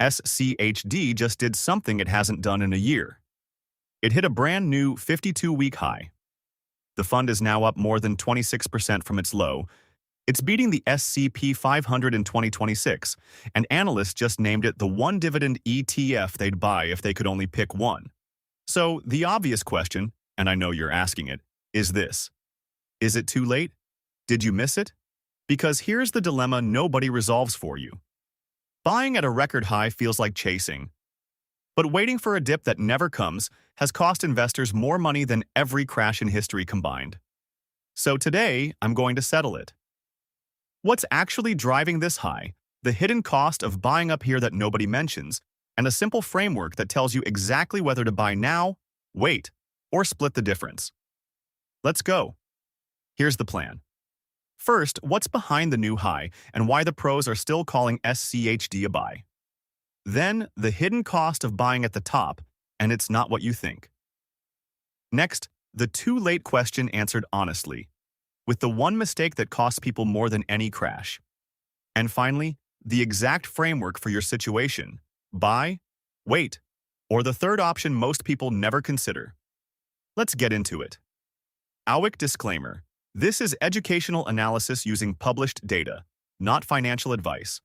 SCHD just did something it hasn't done in a year. It hit a brand new 52-week high. The fund is now up more than 26% from its low. It's beating the S&P 500 in 2026, and analysts just named it the one dividend ETF they'd buy if they could only pick one. So the obvious question, and I know you're asking it, is this. Is it too late? Did you miss it? Because here's the dilemma nobody resolves for you. Buying at a record high feels like chasing. But waiting for a dip that never comes has cost investors more money than every crash in history combined. So today, I'm going to settle it. What's actually driving this high, the hidden cost of buying up here that nobody mentions, and a simple framework that tells you exactly whether to buy now, wait, or split the difference. Let's go. Here's the plan. First, what's behind the new high and why the pros are still calling SCHD a buy. Then, the hidden cost of buying at the top, and it's not what you think. Next, the too late question answered honestly, with the one mistake that costs people more than any crash. And finally, the exact framework for your situation, buy, wait, or the third option most people never consider. Let's get into it. AWIC disclaimer. This is educational analysis using published data, not financial advice.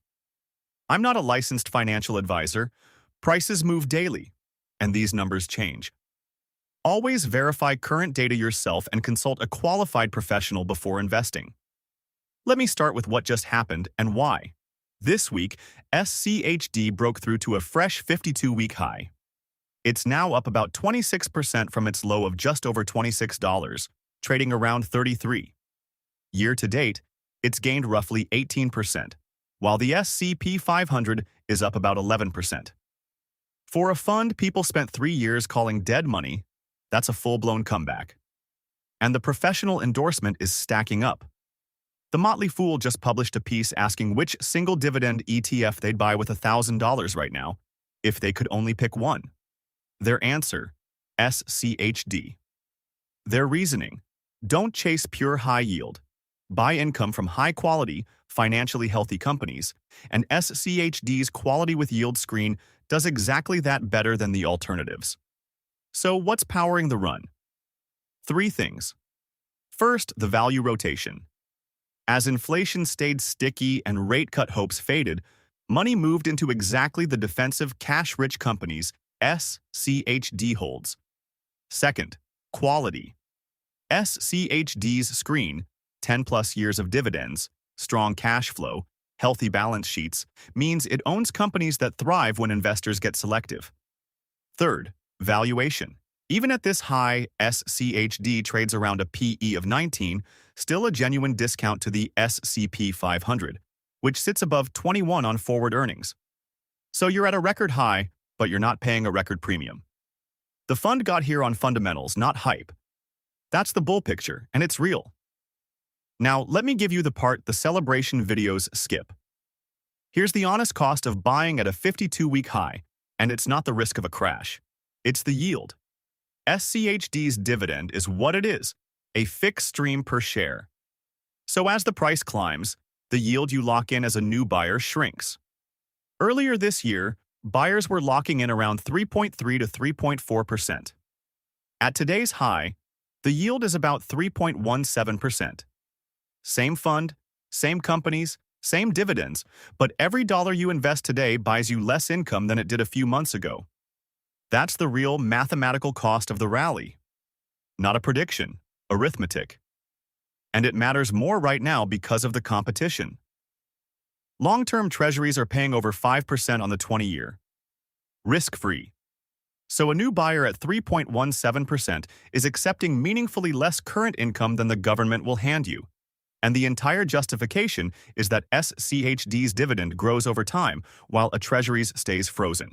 I'm not a licensed financial advisor. Prices move daily, and these numbers change. Always verify current data yourself and consult a qualified professional before investing. Let me start with what just happened and why. This week, SCHD broke through to a fresh 52-week high. It's now up about 26% from its low of just over $26, trading around 33. Year to date, it's gained roughly 18%, while the S&P 500 is up about 11%. For a fund people spent 3 years calling dead money, that's a full-blown comeback. And the professional endorsement is stacking up. The Motley Fool just published a piece asking which single dividend ETF they'd buy with $1,000 right now, if they could only pick one. Their answer, SCHD. Their reasoning, don't chase pure high yield. Buy income from high-quality, financially healthy companies, and SCHD's quality with yield screen does exactly that better than the alternatives. So what's powering the run? 3 things. First, the value rotation. As inflation stayed sticky and rate cut hopes faded, money moved into exactly the defensive cash-rich companies SCHD holds. Second, quality. SCHD's screen, 10-plus years of dividends, strong cash flow, healthy balance sheets, means it owns companies that thrive when investors get selective. Third, valuation. Even at this high, SCHD trades around a PE of 19, still a genuine discount to the S&P 500, which sits above 21 on forward earnings. So you're at a record high, but you're not paying a record premium. The fund got here on fundamentals, not hype. That's the bull picture, and it's real. Now, let me give you the part the celebration videos skip. Here's the honest cost of buying at a 52-week high, and it's not the risk of a crash. It's the yield. SCHD's dividend is what it is, a fixed stream per share. So as the price climbs, the yield you lock in as a new buyer shrinks. Earlier this year, buyers were locking in around 3.3 to 3.4%. At today's high, the yield is about 3.17%. Same fund, same companies, same dividends, but every dollar you invest today buys you less income than it did a few months ago. That's the real mathematical cost of the rally. Not a prediction, arithmetic. And it matters more right now because of the competition. Long-term treasuries are paying over 5% on the 20-year. Risk-free. So a new buyer at 3.17% is accepting meaningfully less current income than the government will hand you. And the entire justification is that SCHD's dividend grows over time while a treasury's stays frozen.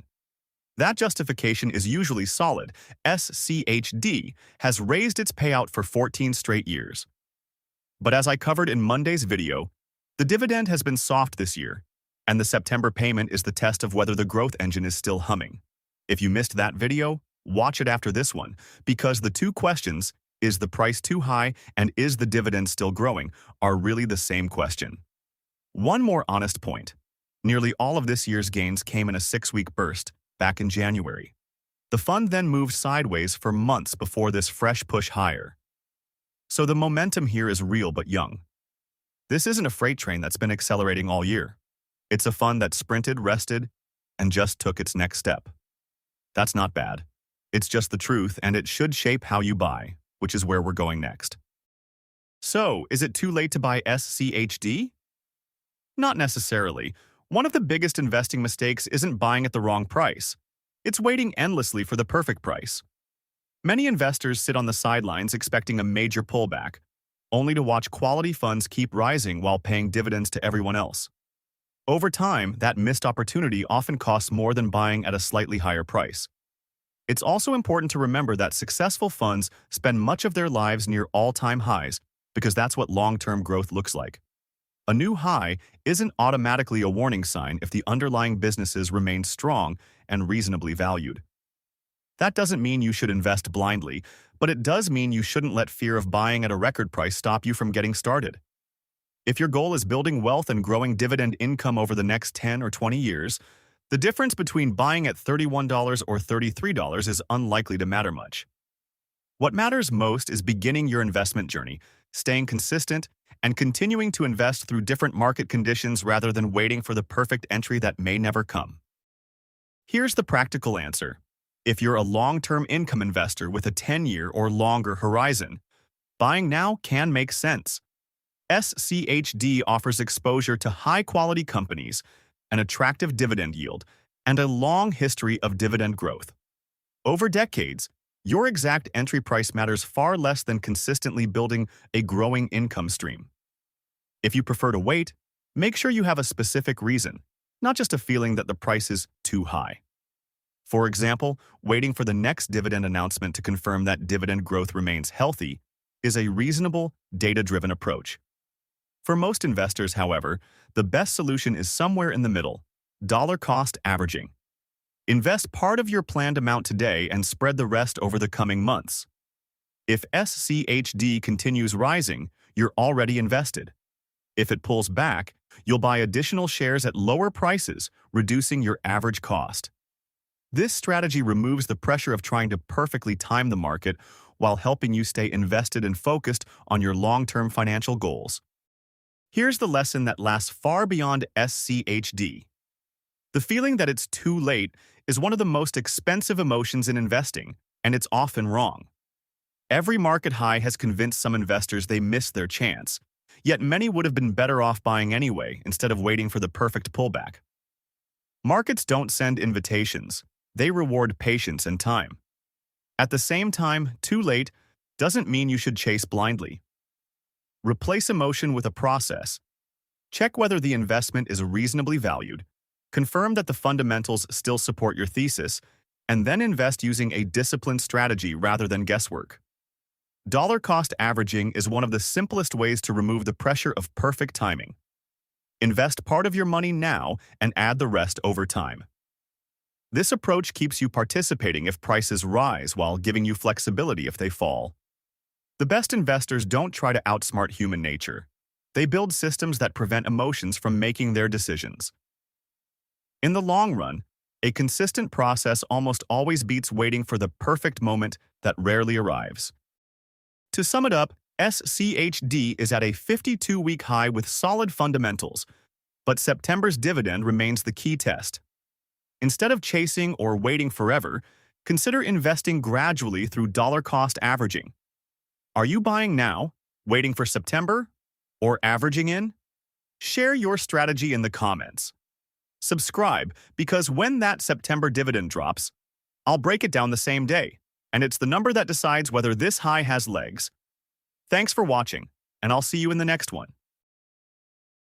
That justification is usually solid. SCHD has raised its payout for 14 straight years. But as I covered in Monday's video, the dividend has been soft this year, and the September payment is the test of whether the growth engine is still humming. If you missed that video, watch it after this one, because the two questions, is the price too high and is the dividend still growing, are really the same question. One more honest point. Nearly all of this year's gains came in a 6-week burst back in January. The fund then moved sideways for months before this fresh push higher. So the momentum here is real but young. This isn't a freight train that's been accelerating all year. It's a fund that sprinted, rested, and just took its next step. That's not bad. It's just the truth, and it should shape how you buy, which is where we're going next. So, is it too late to buy SCHD? Not necessarily. One of the biggest investing mistakes isn't buying at the wrong price. It's waiting endlessly for the perfect price. Many investors sit on the sidelines expecting a major pullback, only to watch quality funds keep rising while paying dividends to everyone else. Over time, that missed opportunity often costs more than buying at a slightly higher price. It's also important to remember that successful funds spend much of their lives near all-time highs because that's what long-term growth looks like. A new high isn't automatically a warning sign if the underlying businesses remain strong and reasonably valued. That doesn't mean you should invest blindly, but it does mean you shouldn't let fear of buying at a record price stop you from getting started. If your goal is building wealth and growing dividend income over the next 10 or 20 years, the difference between buying at $31 or $33 is unlikely to matter much. What matters most is beginning your investment journey, staying consistent, and continuing to invest through different market conditions rather than waiting for the perfect entry that may never come. Here's the practical answer. If you're a long-term income investor with a 10-year or longer horizon, buying now can make sense. SCHD offers exposure to high-quality companies, an attractive dividend yield, and a long history of dividend growth. Over decades, your exact entry price matters far less than consistently building a growing income stream. If you prefer to wait, make sure you have a specific reason, not just a feeling that the price is too high. For example, waiting for the next dividend announcement to confirm that dividend growth remains healthy is a reasonable, data-driven approach. For most investors, however, the best solution is somewhere in the middle, dollar-cost averaging. Invest part of your planned amount today and spread the rest over the coming months. If SCHD continues rising, you're already invested. If it pulls back, you'll buy additional shares at lower prices, reducing your average cost. This strategy removes the pressure of trying to perfectly time the market while helping you stay invested and focused on your long-term financial goals. Here's the lesson that lasts far beyond SCHD. The feeling that it's too late is one of the most expensive emotions in investing, and it's often wrong. Every market high has convinced some investors they missed their chance, yet many would have been better off buying anyway instead of waiting for the perfect pullback. Markets don't send invitations. They reward patience and time. At the same time, too late doesn't mean you should chase blindly. Replace emotion with a process. Check whether the investment is reasonably valued, confirm that the fundamentals still support your thesis, and then invest using a disciplined strategy rather than guesswork. Dollar-cost averaging is one of the simplest ways to remove the pressure of perfect timing. Invest part of your money now and add the rest over time. This approach keeps you participating if prices rise while giving you flexibility if they fall. The best investors don't try to outsmart human nature. They build systems that prevent emotions from making their decisions. In the long run, a consistent process almost always beats waiting for the perfect moment that rarely arrives. To sum it up, SCHD is at a 52-week high with solid fundamentals, but September's dividend remains the key test. Instead of chasing or waiting forever, consider investing gradually through dollar-cost averaging. Are you buying now, waiting for September, or averaging in? Share your strategy in the comments. Subscribe, because when that September dividend drops, I'll break it down the same day, and it's the number that decides whether this high has legs. Thanks for watching, and I'll see you in the next one.